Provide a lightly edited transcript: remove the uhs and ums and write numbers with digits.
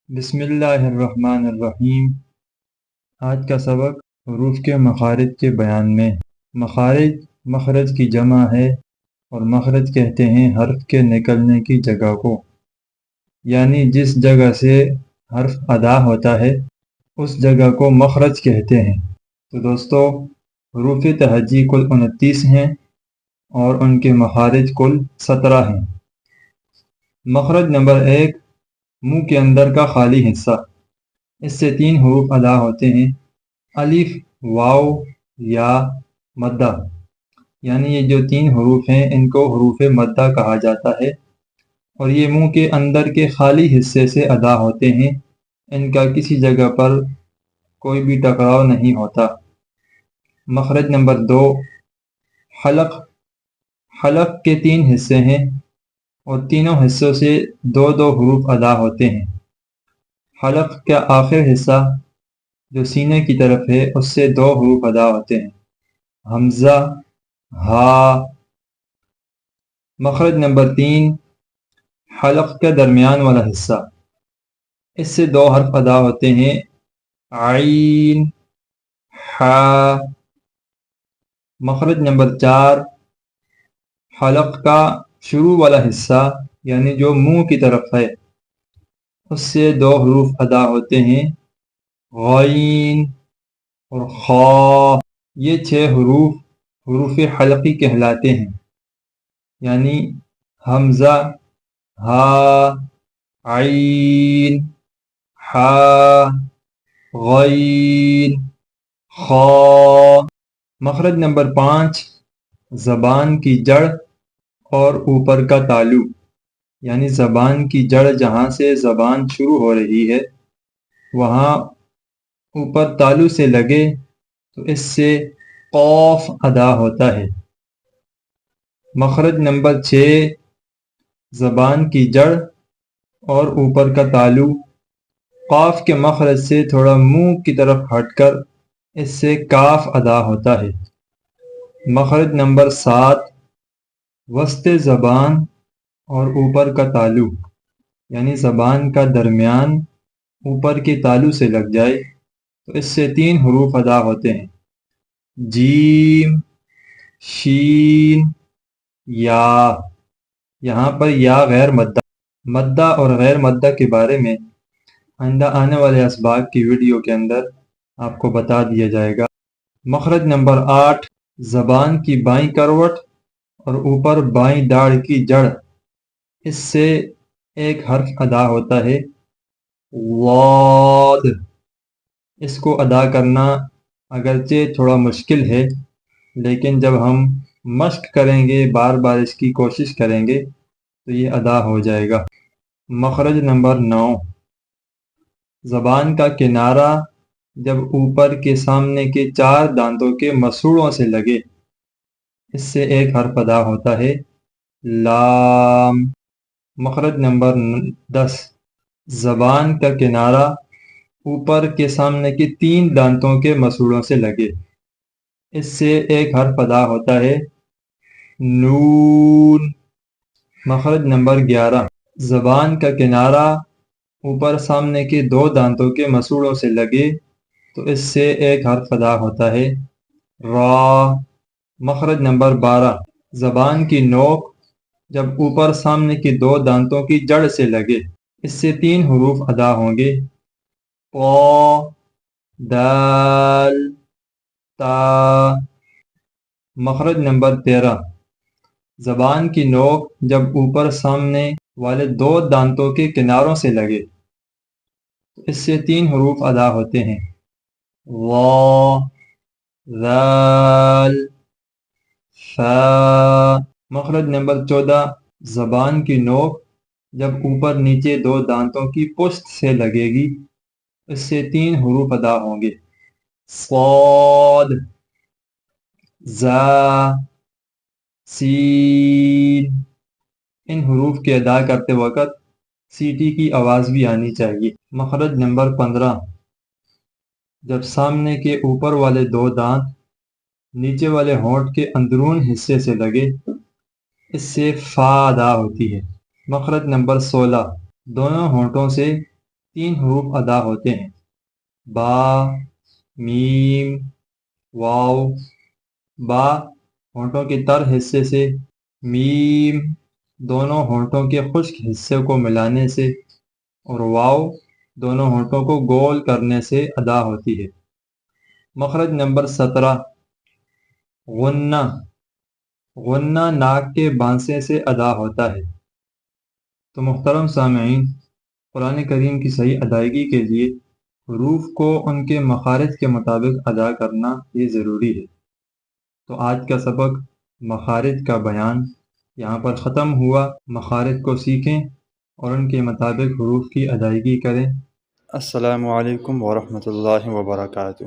بسم اللہ الرحمن الرحیم۔ آج کا سبق حروف کے مخارج کے بیان میں۔ مخارج مخرج کی جمع ہے، اور مخرج کہتے ہیں حرف کے نکلنے کی جگہ کو، یعنی جس جگہ سے حرف ادا ہوتا ہے اس جگہ کو مخرج کہتے ہیں۔ تو دوستو، حروف تہجی کل 29 ہیں اور ان کے مخارج کل 17 ہیں۔ مخرج نمبر 1، منہ کے اندر کا خالی حصہ۔ اس سے 3 حروف ادا ہوتے ہیں: الف، واو یا مدہ۔ یعنی یہ جو 3 حروف ہیں ان کو حروف مدہ کہا جاتا ہے، اور یہ منہ کے اندر کے خالی حصے سے ادا ہوتے ہیں۔ ان کا کسی جگہ پر کوئی بھی ٹکراؤ نہیں ہوتا۔ مخرج نمبر 2، حلق۔ حلق کے 3 حصے ہیں اور تینوں حصوں سے 2 حروف ادا ہوتے ہیں۔ حلق کا آخر حصہ جو سینے کی طرف ہے اس سے 2 حروف ادا ہوتے ہیں: حمزہ، ہا۔ مخرج نمبر 3، حلق کا درمیان والا حصہ۔ اس سے 2 حرف ادا ہوتے ہیں: عین، حا۔ مخرج نمبر 4، حلق کا شروع والا حصہ یعنی جو منہ کی طرف ہے اس سے 2 حروف ادا ہوتے ہیں: غین اور خا۔ یہ 6 حروف حروف حلقی کہلاتے ہیں، یعنی حمزہ، ہا، عین، حا، غین، خا۔ مخرج نمبر 5، زبان کی جڑ اور اوپر کا تالو۔ یعنی زبان کی جڑ جہاں سے زبان شروع ہو رہی ہے وہاں اوپر تالو سے لگے تو اس سے قاف ادا ہوتا ہے۔ مخرج نمبر 6، زبان کی جڑ اور اوپر کا تالو قاف کے مخرج سے تھوڑا منہ کی طرف ہٹ کر اس سے کاف ادا ہوتا ہے۔ مخرج نمبر 7، وسط زبان اور اوپر کا تالو، یعنی زبان کا درمیان اوپر کے تالو سے لگ جائے تو اس سے 3 حروف ادا ہوتے ہیں: جیم، شین، یا۔ یہاں پر یا غیر مدہ اور غیر مدہ کے بارے میں آئندہ آنے والے اسباق کی ویڈیو کے اندر آپ کو بتا دیا جائے گا۔ مخرج نمبر 8، زبان کی بائیں کروٹ اور اوپر بائیں داڑھ کی جڑ۔ اس سے ایک حرف ادا ہوتا ہے: ضاد۔ اس کو ادا کرنا اگرچہ تھوڑا مشکل ہے، لیکن جب ہم مشق کریں گے، بار بار اس کی کوشش کریں گے تو یہ ادا ہو جائے گا۔ مخرج نمبر 9، زبان کا کنارہ جب اوپر کے سامنے کے 4 دانتوں کے مسوڑوں سے لگے اس سے ایک حرف ادا ہوتا ہے: لام۔ مخرج نمبر 10، زبان کا کنارہ اوپر کے سامنے کے 3 دانتوں کے مسوڑوں سے لگے اس سے ایک حرف ادا ہوتا ہے: نون۔ مخرج نمبر 11، زبان کا کنارہ اوپر سامنے کے 2 دانتوں کے مسوڑوں سے لگے تو اس سے ایک حرف ادا ہوتا ہے: را۔ مخرج نمبر 12، زبان کی نوک جب اوپر سامنے کی 2 دانتوں کی جڑ سے لگے اس سے 3 حروف ادا ہوں گے: قا، دال، تا۔ مخرج نمبر 13، زبان کی نوک جب اوپر سامنے والے 2 دانتوں کے کناروں سے لگے اس سے 3 حروف ادا ہوتے ہیں: وا، ذال، فا۔ مخرج نمبر 14، زبان کی نوک جب اوپر نیچے 2 دانتوں کی پشت سے لگے گی اس سے 3 حروف ادا ہوں گے: صاد، زا، سین۔ ان حروف کے ادا کرتے وقت سیٹی کی آواز بھی آنی چاہیے۔ مخرج نمبر 15، جب سامنے کے اوپر والے 2 دانت نیچے والے ہونٹ کے اندرون حصے سے لگے اس سے فا ادا ہوتی ہے۔ مخرج نمبر 16، دونوں ہونٹوں سے 3 حروف ادا ہوتے ہیں، با، میم، واو۔ با ہونٹوں کے تر حصے سے، میم دونوں ہونٹوں کے خشک حصے کو ملانے سے، اور واو دونوں ہونٹوں کو گول کرنے سے ادا ہوتی ہے۔ مخرج نمبر 17، غنہ۔ غنہ ناک کے بانسے سے ادا ہوتا ہے۔ تو محترم سامعین، قرآن کریم کی صحیح ادائیگی کے لیے حروف کو ان کے مخارج کے مطابق ادا کرنا یہ ضروری ہے۔ تو آج کا سبق مخارج کا بیان یہاں پر ختم ہوا۔ مخارج کو سیکھیں اور ان کے مطابق حروف کی ادائیگی کریں۔ السلام علیکم ورحمۃ اللہ وبرکاتہ۔